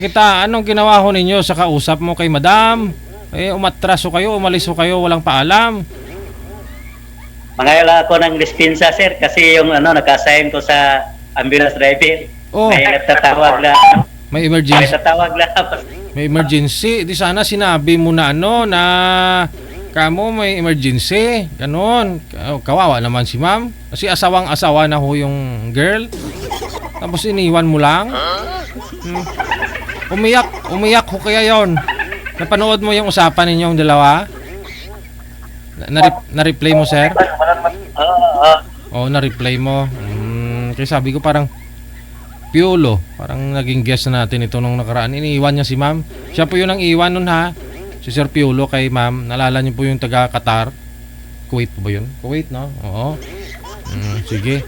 Kita, anong ginawa ho ninyo sa kausap mo kay madam? Umatraso kayo, umalis ho kayo, walang paalam. Mangayala ako ng dispensa, sir, kasi yung naka-assign ko sa ambulance driver. Oh, May nagtatawag na, may may emergency. tatawag na. May emergency. Di sana sinabi mo na na kamo may emergency. Ganon. Kawawa naman si ma'am. Kasi asawang-asawa na ho yung girl. Tapos iniwan mo lang. Umiyak ho kaya yon. Napanood mo yung usapan ninyong dalawa? Na-replay mo, sir? Oo, na-replay mo. Kaya sabi ko parang Piolo. Parang naging guest na natin ito nung nakaraan. Iniiwan niya si ma'am. Siya po yun ang iwan nun ha. Si Sir Piolo kay ma'am. Nalala niyo po yung taga Qatar. Kuwait po ba yun? Kuwait, no? Oo. Sige.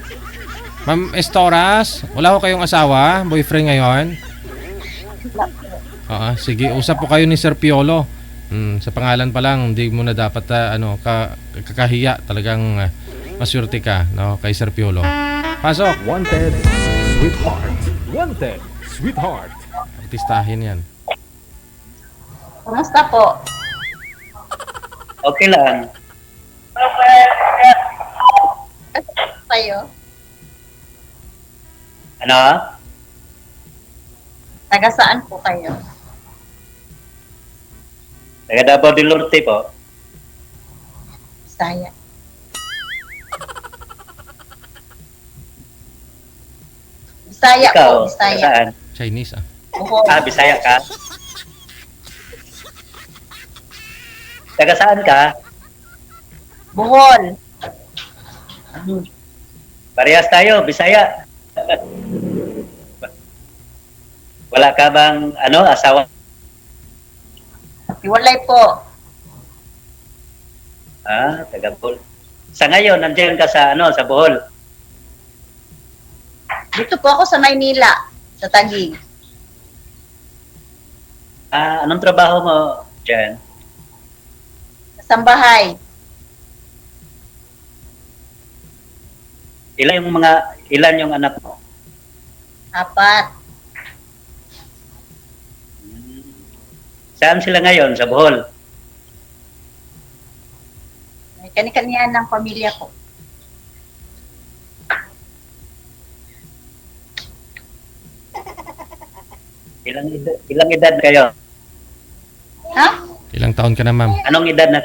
Ma'am Estoras, wala ko kayong asawa? Boyfriend ngayon? Oo, sige. Usap po kayo ni Sir Piolo. Sa pangalan pa lang, hindi mo na dapat kakahiya. Talagang maswerte ka, no? Kay Sir Piolo. Pasok. Wanted, sweetheart. Wanted, sweetheart. Artistahin yan. Kumusta po? Okay lang. Kayo? Ano? Taga saan po kayo? Taga Davao del Norte po. Bisaya. Bisaya Ikaw, po, taga Bisaya. saan? Chinese ah. Buhol. Bisaya ka? Taga saan ka? Buhol. Parehas tayo, Bisaya. Wala ka bang, asawa? Iwalay po. Taga Bohol. Sa ngayon, nandiyan ka sa Bohol. Dito po ako sa Maynila, sa Taguig. Anong trabaho mo dyan? Sa Sambahay. Ilan yung anak mo? 4. Saan sila ngayon? Sa Bohol? May kani-kaniyan ng pamilya ko. Ilang edad kayo? Ha? Ilang taon ka na, ma'am? Anong edad na?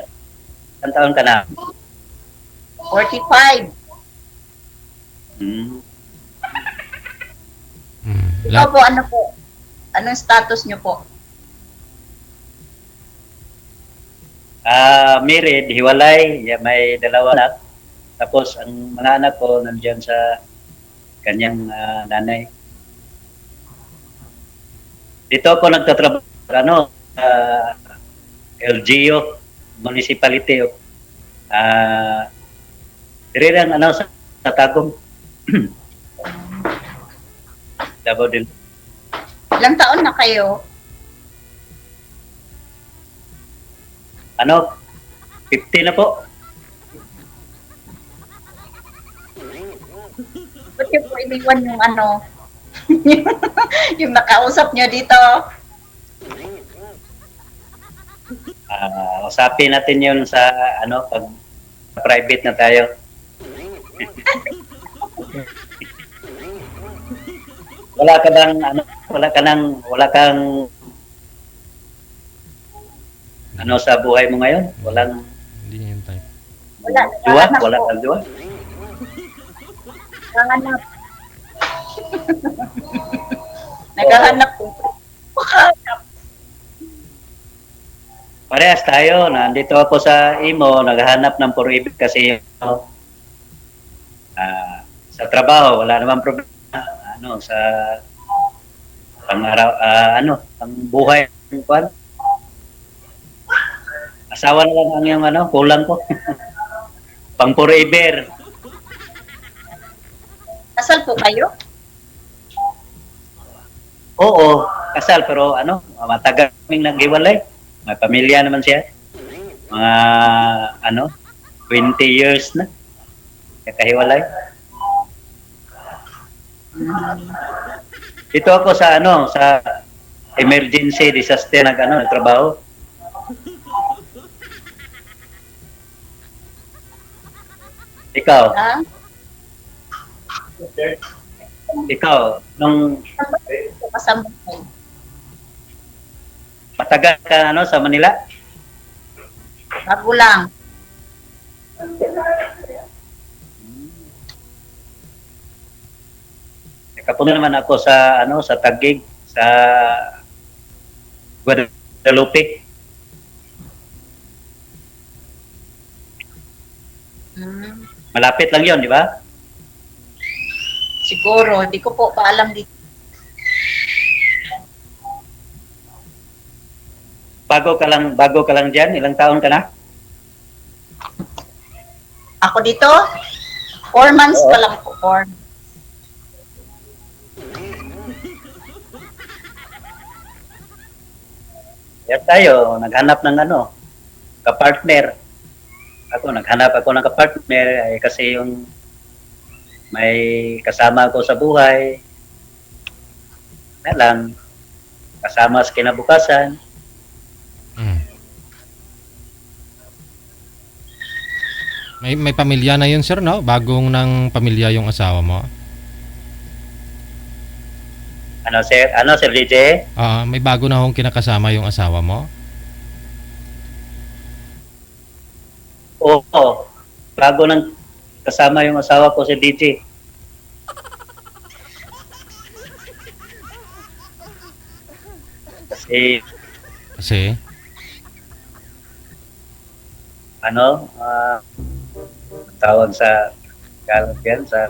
Ilang taon ka na? 45. Ikaw po, ano po? Anong status nyo po? Married, hiwalay, may 2 anak. Tapos ang mga anak ko nandiyan sa kanyang nanay. Dito ako nagtatrabaho LGU municipality. Dire lang sa Tagum. Davao del. Ilang taon na kayo? 50 na po. Ba't yung po iniwan yung yung nakausap nyo dito? Usapin natin yun sa pag private na tayo. Wala kang sa buhay mo ngayon? Walang Hindi niya yung type. Wala. jowa? naghahanap Wala po. kang jowa? Naghahanap. Naghahanap po. Parehas tayo. Nandito ako sa Imo, naghahanap ng puribig kasi sa trabaho, wala namang problema. Sa pang-araw, pang-buhay. Asawa na lang ang yung kulang ko. Pang forever. Kasal po kayo? Oo, kasal pero matagal kaming naghiwalay. May pamilya naman siya. Mga 20 years na kakahiwalay. Dito ako sa emergency disaster nagtrabaho. Ikaw, Ha? nung Kasama ko. matagal ka sa Manila? Bago lang. Nakapunta naman ako sa Taguig, sa Guadalupe. Hmm. Malapit lang 'yon, di ba? Siguro, hindi ko po paalam dito. Bago ka lang diyan, ilang taon ka na? Ako dito, 4 months Oo. pa lang po. 4. Kaya tayo, naghanap ng kapartner. Naghanap ako ng kapartner kasi yung may kasama ako sa buhay. Na lang, kasama sa kinabukasan. Mm. May pamilya na yun, sir, no? Bagong ng pamilya yung asawa mo. Sir DJ? May bago na hong kinakasama yung asawa mo. Oo. Bago nang kasama yung asawa ko si DJ. Kasi, Kasi, tawag sa yan, sa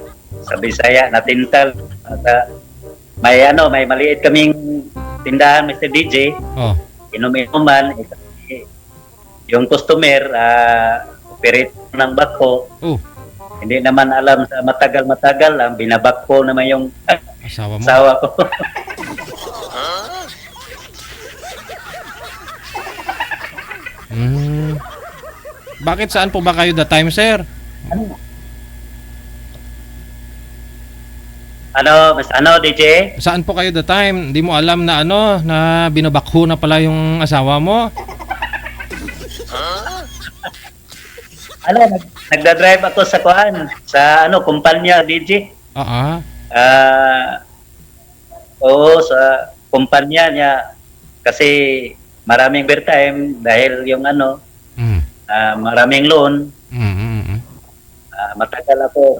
Bisaya, natintal. At may maliit kaming tindahan, Mr. DJ, oh, inom-inuman, yung customer, operate ng bako, oh, hindi naman alam sa matagal-matagal, binabako naman yung asawa mo. asawa ko. Bakit, saan po ba kayo that time, sir? DJ? Saan po kayo that time? Hindi mo alam na na binabakho na pala yung asawa mo? Nagdadrive ako sa kumpanya, DJ. Oo. Oo, sa kumpanya niya kasi maraming overtime dahil yung Mm. maraming loan.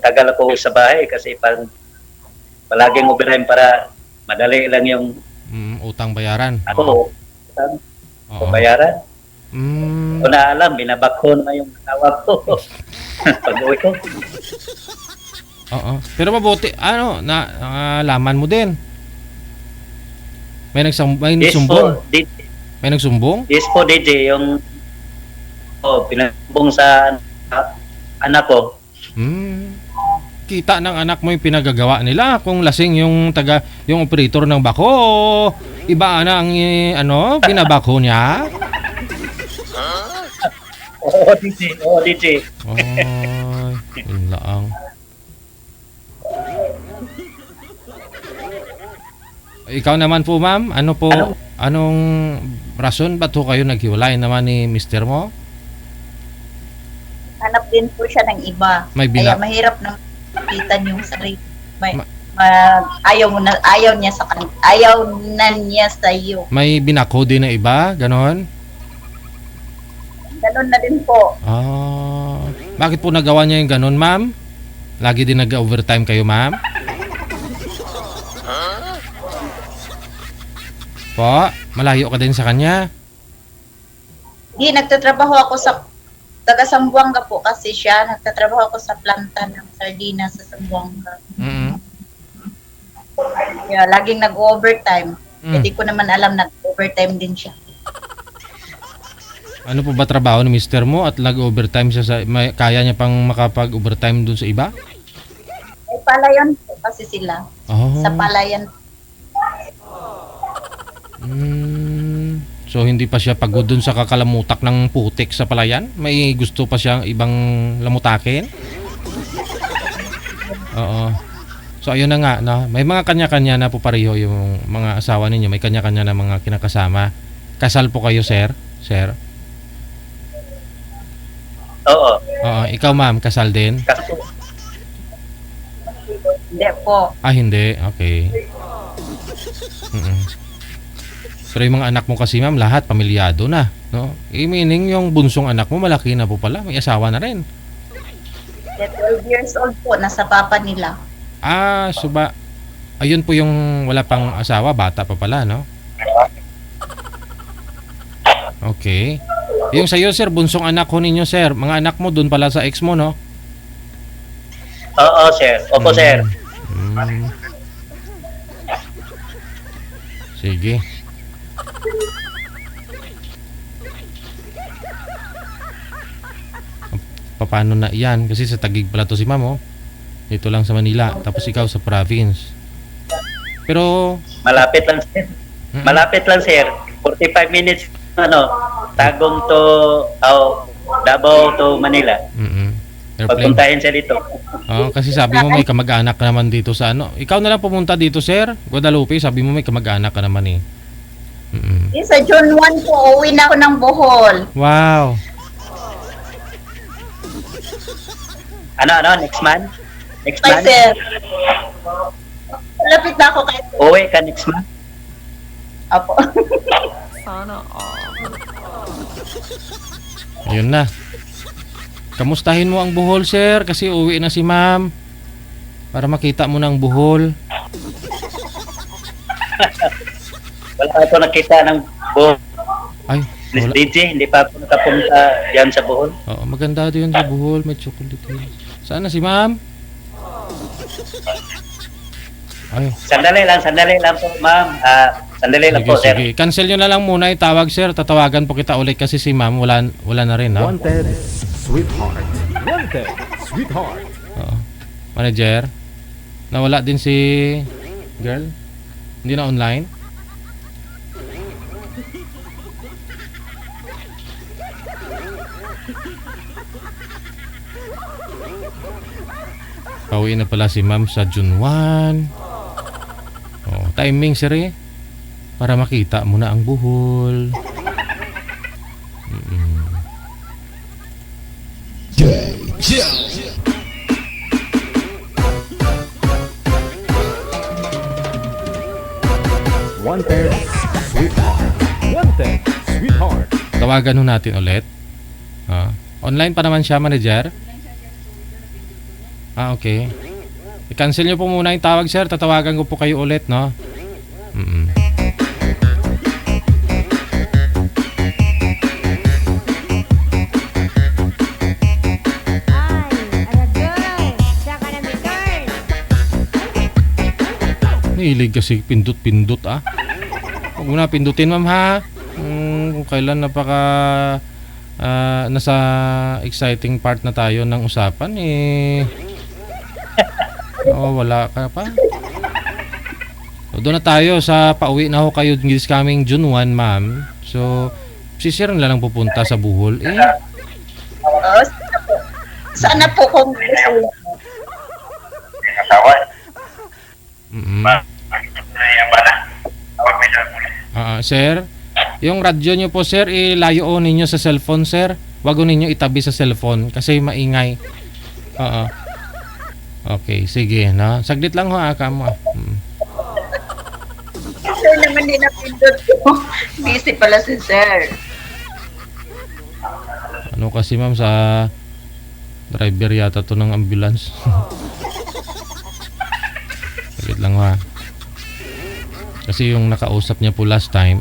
Tagal ako sa bahay kasi palaging overtime para madali lang yung Utang bayaran. ako Oo. bayaran. Mm. Kung naalam, binabakho na yung asawa ko. Pag-uwi ko. Oo. Pero mabuti, laman mo din. May nagsumbong? DJ. May nagsumbong? Yes po, DJ. Yung pinabong sa anak ko. Kita ng anak mo yung pinagagawa nila kung lasing yung operator ng bako. Iba na ang binabako niya. Oo, DJ. Ay, yun lang. Ikaw naman po, ma'am, anong rason ba't ho kayo naghiwalay naman ni mister mo? Hanap din po siya ng iba. May Kaya mahirap na kapitan yung sarili. Ma- Ayaw na niya sa iyo. May binako din na iba, ganon? Ganun na din po. Bakit po nagawa niya yung ganon, ma'am? Lagi din nag-overtime kayo, ma'am? Po, malayo ka din sa kanya? Di, nagtatrabaho ako sa taga Sambuanga po kasi siya. Nagtatrabaho ako sa planta ng sardina sa Sambuanga. Kaya laging nag-overtime. Hindi ko naman alam nag-overtime din siya. Ano po ba trabaho ni mister mo at nag-overtime siya kaya niya pang makapag-overtime dun sa iba? Palayan po kasi sila. Sa palayan. So hindi pa siya pagod dun sa kakalamutak ng putik sa palayan? May gusto pa siyang ibang lamutakin? Oo. So ayun na nga, no? May mga kanya-kanya na po pareho yung mga asawa ninyo, may kanya-kanya na mga kinakasama. Kasal po kayo, sir? Sir? Oo. Oo, ikaw ma'am, kasal din? Kasi, Hindi po. Ah, hindi. Okay. Mm-mm. Pero yung mga anak mo kasi ma'am, lahat pamilyado na, no? Meaning yung bunsong anak mo malaki na po pala, may asawa na rin. 12 years old po, nasa papa nila. Ah, suba. Ayun po yung wala pang asawa, bata pa pala, no? Okay. Yung sa'yo, sir, bunsong anak ko ninyo, sir. Mga anak mo, dun pala sa ex mo, no? oo, sir. Opo, sir. Mm. Sige. Paano na yan? Kasi sa Taguig pala to si ma'am, oh. Dito lang sa Manila. Tapos ikaw sa province. Pero, Malapit lang, sir. Mm-mm. Malapit lang, sir. 45 minutes, Tagum to, Davao to Manila. Airplane. Pagpuntahin siya dito. Oh, kasi sabi mo may kamag-anak ka naman dito sa ano. Ikaw na lang pumunta dito, sir. Guadalupe, sabi mo may kamag-anak ka naman eh. Sa June 1 po, uwi na ako ng Bohol. Wow. Next month? Next Ay, month? sir. Malapit na ako kahit. Uwi ka next month? Apo. Ayun na. Kamustahin mo ang Bohol, sir, kasi uwi na si ma'am. Para makita mo na ang Bohol. Wala ako nakita ng Bohol. Ay, Miss wala. DJ, hindi pa ako nakapunta diyan sa Bohol. Oo, maganda doon sa Bohol, may chocolate hills. Saan na si ma'am? Ay, Sandali lang po, ma'am. Sandali lang sige, po, sir. sige. Cancel nyo na lang muna itawag, sir. Tatawagan po kita ulit kasi si ma'am wala na rin, no? Wanted, sweetheart. Wanted, sweetheart. Oo. Manager, nawala din si girl? Hindi na online? Pauwi na pala si ma'am sa June 1. Oh, timing sir eh. Para makita mo na ang Bohol. Wanted, sweetheart. Wanted, sweetheart. Tawagan ho natin ulit. Online pa naman siya, manager? Ah, okay. I-cancel nyo po muna yung tawag, sir. Tatawagan ko po kayo ulit, no? Mahilig kasi pindot-pindot, ah. Huwag mo na pindutin, ma'am, ha? Kung kailan nasa exciting part na tayo ng usapan, eh. Oh, wala ka pa. So, doon na tayo sa pauwi na ho kayo this coming June 1, ma'am. So, si sir na lang pupunta sa Bohol, eh. Oo, sana po kung gusto mo. Sir, yung radyo nyo po, sir, ilayo ninyo sa cellphone, sir. Wag ninyo itabi sa cellphone kasi maingay. Oo. Okay, sige, no? Saglit lang ho, kamo. Sir naman din napindot ko. Busy pala si sir. Ano kasi ma'am sa driver yata to ng ambulance. Saglit lang ha. Kasi yung nakausap niya po last time,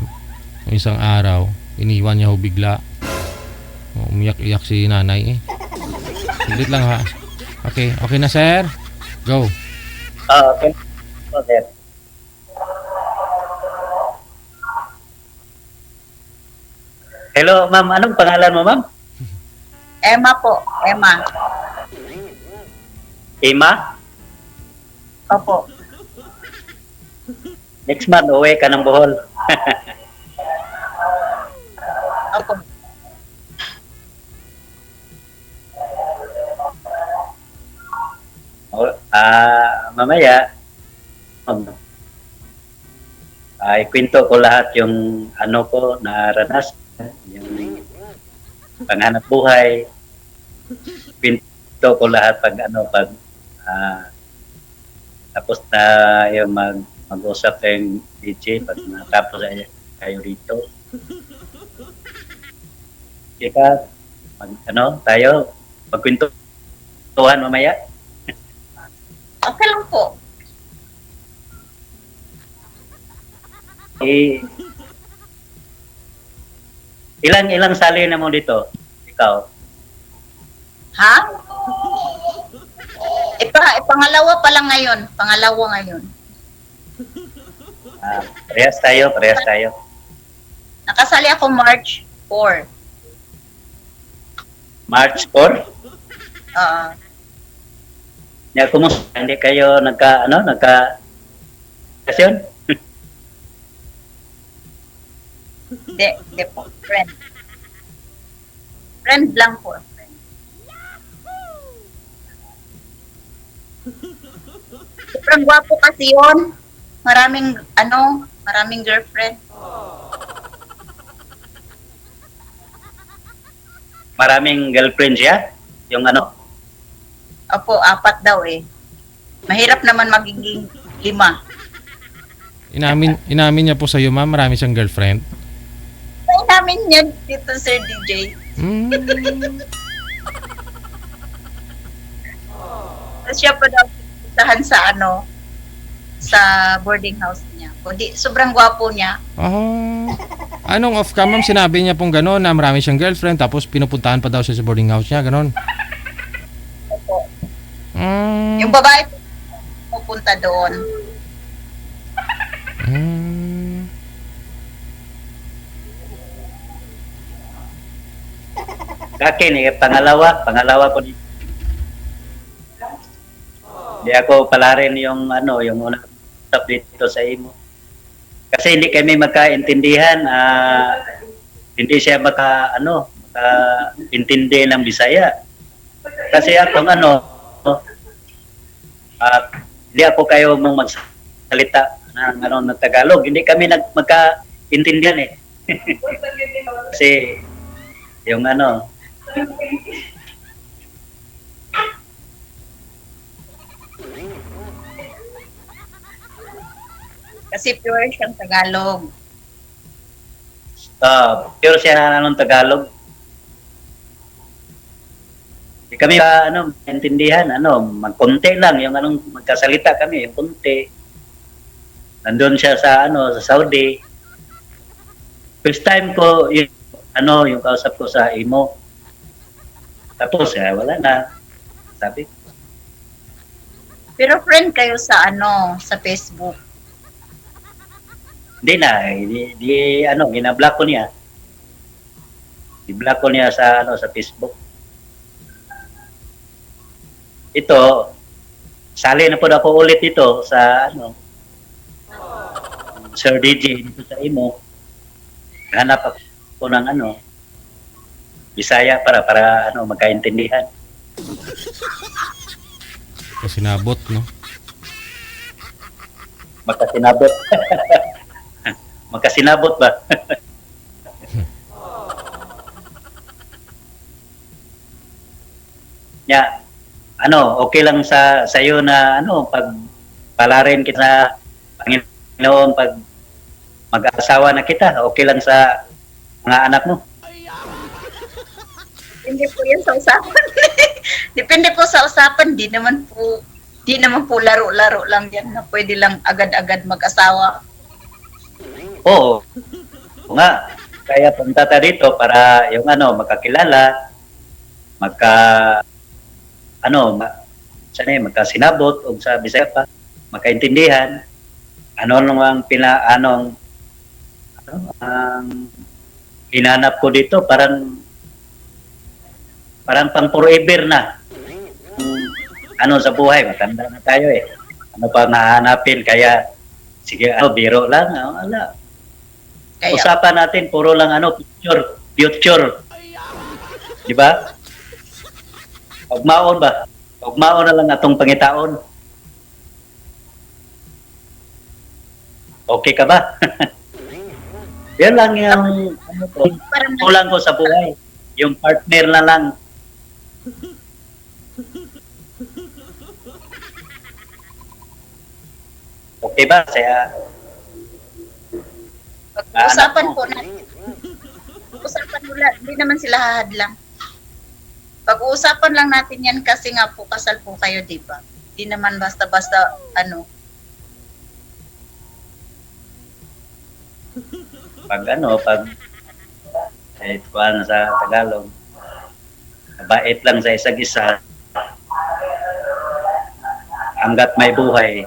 yung isang araw, iniwan niya ho bigla. Umiyak-iyak si nanay eh. Saglit lang ha. Okay, okay na sir. Go. Okay. So, sir. Hello, ma'am. Anong pangalan mo, ma'am? Emma po. Emma. Emma? Opo. Next month, uwi ka ng Bohol. Opo. Mamaya, Ikwento ko lahat yung ano ko naranas, yung panghanap buhay. Kwento ko lahat pag tapos na yung mag-usap tayong DJ pag natapos kayo rito. Kaya tayo magkwentuhan mamaya. Okay lang po. Ilang sali na mo dito? Ikaw? Ha? Pangalawa pa lang ngayon. Pangalawa ngayon. Parehas tayo. Nakasali ako March 4. March 4? Kumusta? Hindi kayo nagka kasyon? Hindi po. Friend. Friend lang po. Friend. Sobrang gwapo kasi yun. Maraming girlfriend. Maraming girlfriend siya? Yung ano? Opo, 4 daw eh. Mahirap naman magiging 5. Inamin niya po sa iyo, ma'am, marami siyang girlfriend. Ay namin yan dito, Sir DJ. Tapos siya pa daw puntahan sa boarding house niya. Sobrang gwapo niya. Anong off-cam, ma'am, sinabi niya pong gano'n na marami siyang girlfriend tapos pinupuntahan pa daw siya sa boarding house niya, gano'n? Opo. Yung babae pupunta doon. Akin pangalawa ko dito. Hindi ako pala rin yung unang usap dito sa imo. Kasi hindi kami magkaintindihan, hindi siya makaintindi ng Bisaya. Kasi akong hindi ako kayo mong magsalita ng Tagalog. Hindi kami magkaintindihan eh. Kasi yung Kasi pure siyang Tagalog. pure siya ng Tagalog. Hindi kami maintindihan, magkonti lang yung magkasalita kami, yung konti. Nandun siya sa Saudi. First time ko yung kausap ko sa imo. Tapos wala na. Sabi. Pero friend kayo sa sa Facebook. Hindi na, ginablock ko niya. I-block ko niya sa sa Facebook. Ito, sali na po ako ulit ito sa Sir DJ dito sa imo. Hanap ako ng Bisaya para magkaintindihan. Kasi nabot, no? Magkasinabot. Magkasinabot ba? Ya, okay lang sa iyo na pag palarin kita sa Panginoon pag mag-asawa na kita, okay lang sa mga anak mo. Depende po yan sa usapan. Depende po sa usapan, di naman po laro-laro lang yan na pwede lang agad-agad mag-asawa. Oo. Nga, kaya punta tayo dito para yung makakilala, magkasinabot o sa Bisaya pa, magkaintindihan, ang hinanap ko dito, parang pang forever na. Sa buhay, matanda na tayo eh. Pa nahanapin, kaya sige, biro lang, wala. Kaya, Usapan natin, puro lang future. Di ba? Ugmaon ba? Ugmaon na lang atong pangitaon. Okay ka ba? Yan lang yung ano ko, Parang kulang ko sa buhay. Yung partner na lang. Okay ba? Saya, pag-usapan po natin. Pag-usapan mo lang, hindi naman sila hahadlang. Pag-uusapan lang natin yan kasi nga po kasal po kayo, di ba? Hindi naman basta-basta ano. pag kahit paano sa Tagalog, mabait lang sa isa't isa, hanggat may buhay,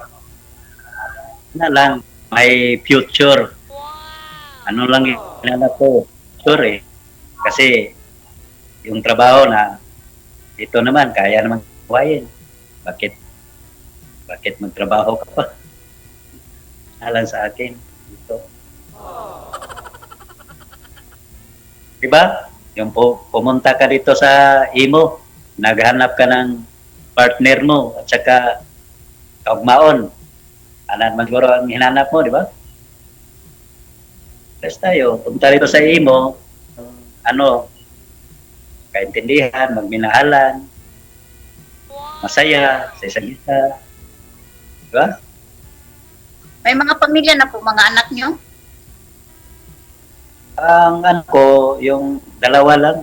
na lang, may future. Ano lang yung hinanap ko, future eh. Kasi, yung trabaho na, ito naman, kaya naman buhayin. Bakit magtrabaho ka pa? Alang sa akin, ito. Diba? Yung pumunta ka dito sa imo, naghanap ka ng partner mo at saka kaugmaon. Anan maguro ang hinanap mo, di ba? Let's tayo, punta dito sa imo, kaintindihan, magminahalan, masaya, sa isa't isa. Di ba? May mga pamilya na po, mga anak nyo? Ang anak ko, yung dalawa lang.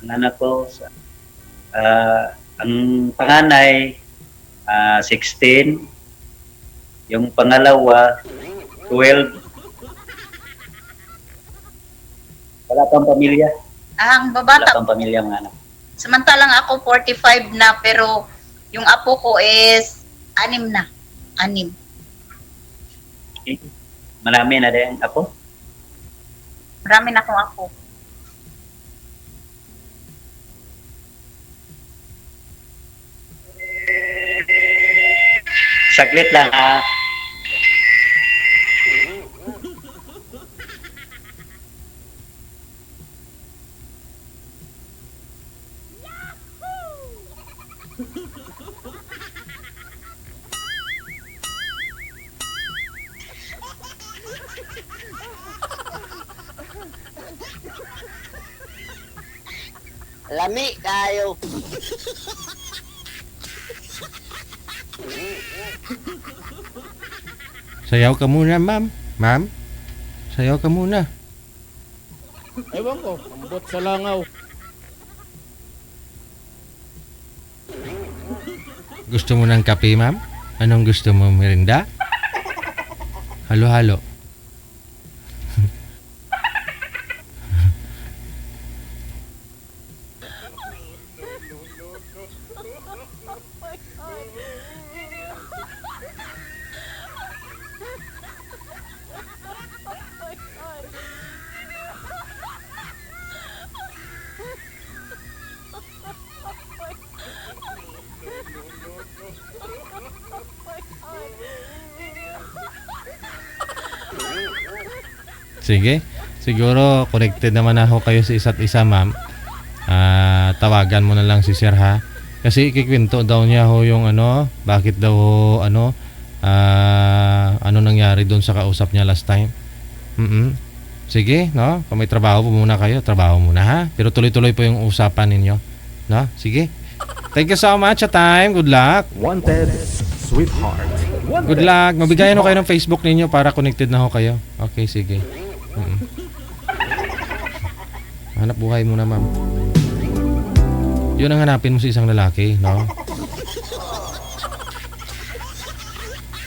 Ang anak ko, ang panganay, 16. Yung pangalawa, 12. Wala pang pamilya. Ang Wala babata. pang pamilya ang anak. Samantalang ako 45 na, pero yung apo ko is 6 na. 6. Marami na din ako. Marami na akong apo. Saglit lang ha. Lami kayo. Sayaw ka muna, ma'am. Ma'am, sayaw ka muna. Ewan ko, ambot sa langaw. Gusto mo ng kape, ma'am? Anong gusto mo, merinda? Halo-halo. Sige. Siguro connected naman ako kayo sa isa't isa, ma'am. Tawagan mo na lang si sir, ha. Kasi ikikwento daw niya ho yung bakit daw ano nangyari doon sa kausap niya last time. Sige, no? Kung may trabaho po muna kayo, trabaho muna, ha. Pero tuloy-tuloy po yung usapan ninyo, no? Sige. Thank you so much, time. Good luck. Wanted, sweetheart. Wanted. Good luck. Mabigayan ho kayo ng Facebook ninyo para connected na ho kayo. Okay, sige. Hanap buhay muna, ma'am. Yun ang hanapin mo sa isang lalaki, no?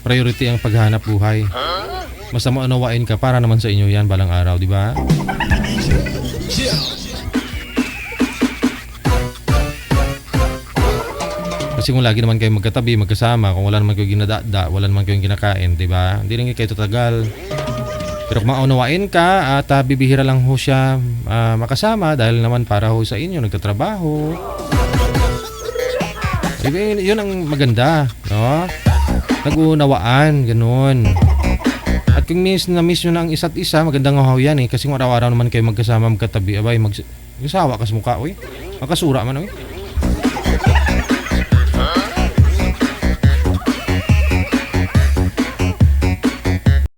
Priority ang paghanap buhay. Basta mo unawain ka para naman sa inyo yan balang araw, di ba? Kasi kung lagi naman kayo magkatabi, magkasama, kung wala naman kayo ginadada, wala naman kayo kinakain, di ba? Hindi rin kayo tatagal. Pero kung maunawain ka at bibihira lang ho siya makasama dahil naman para ho sa inyo, nagtatrabaho. Yun ang maganda, no? Nag-uunawaan, ganun. At kung miss nyo na ang isa't isa, magandang ho yan eh. Kasi kung araw-araw naman kayo magkasama, magkatabi, abay, magsawa ka sa mukha, oy. Makasura man, oy.